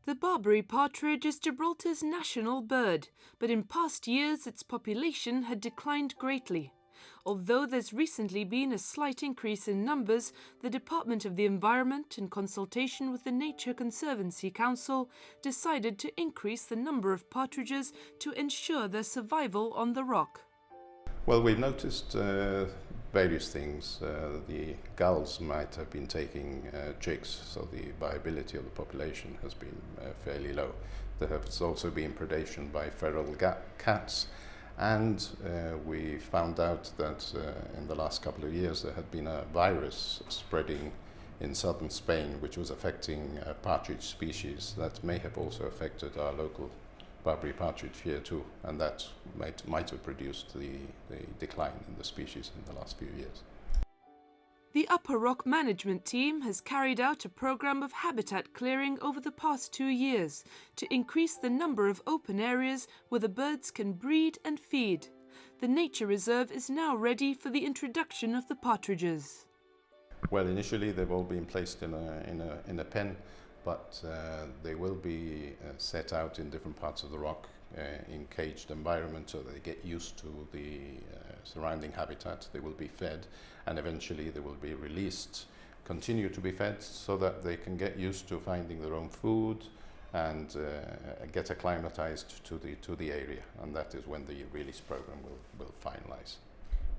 The Barbary partridge is Gibraltar's national bird, but in past years its population had declined greatly. Although there's recently been a slight increase in numbers, the Department of the Environment, in consultation with the Nature Conservancy Council, decided to increase the number of partridges to ensure their survival on the rock. Well, we've noticed various things. The gulls might have been taking chicks, so the viability of the population has been fairly low. There has also been predation by feral cats, and we found out that in the last couple of years there had been a virus spreading in southern Spain which was affecting partridge species that may have also affected our local Barbary partridge here too, and that might have produced the decline in the species in the last few years. The Upper Rock Management Team has carried out a program of habitat clearing over the past 2 years to increase the number of open areas where the birds can breed and feed. The nature reserve is now ready for the introduction of the partridges. Well, initially they've all been placed in a pen, but they will be set out in different parts of the rock in caged environment so that they get used to the surrounding habitat. They will be fed, and eventually they will be released, continue to be fed so that they can get used to finding their own food and get acclimatized to the area, and that is when the release program will finalize.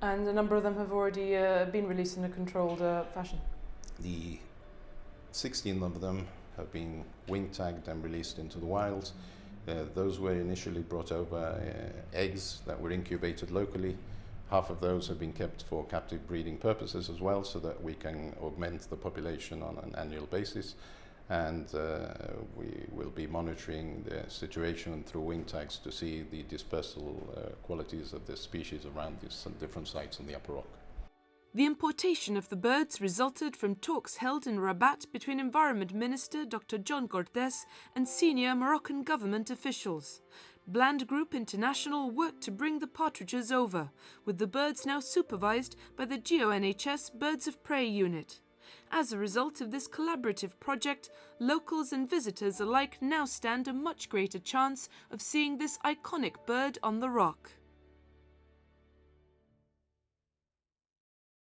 And a number of them have already been released in a controlled fashion? The 16 of them have been wing tagged and released into the wild. Those were initially brought over eggs that were incubated locally. Half of those have been kept for captive breeding purposes as well, so that we can augment the population on an annual basis. And we will be monitoring the situation through wing tags to see the dispersal qualities of the species around these different sites in the Upper Rock. The importation of the birds resulted from talks held in Rabat between Environment Minister Dr. John Cortés and senior Moroccan government officials. Bland Group International worked to bring the partridges over, with the birds now supervised by the GONHS Birds of Prey unit. As a result of this collaborative project, locals and visitors alike now stand a much greater chance of seeing this iconic bird on the rock.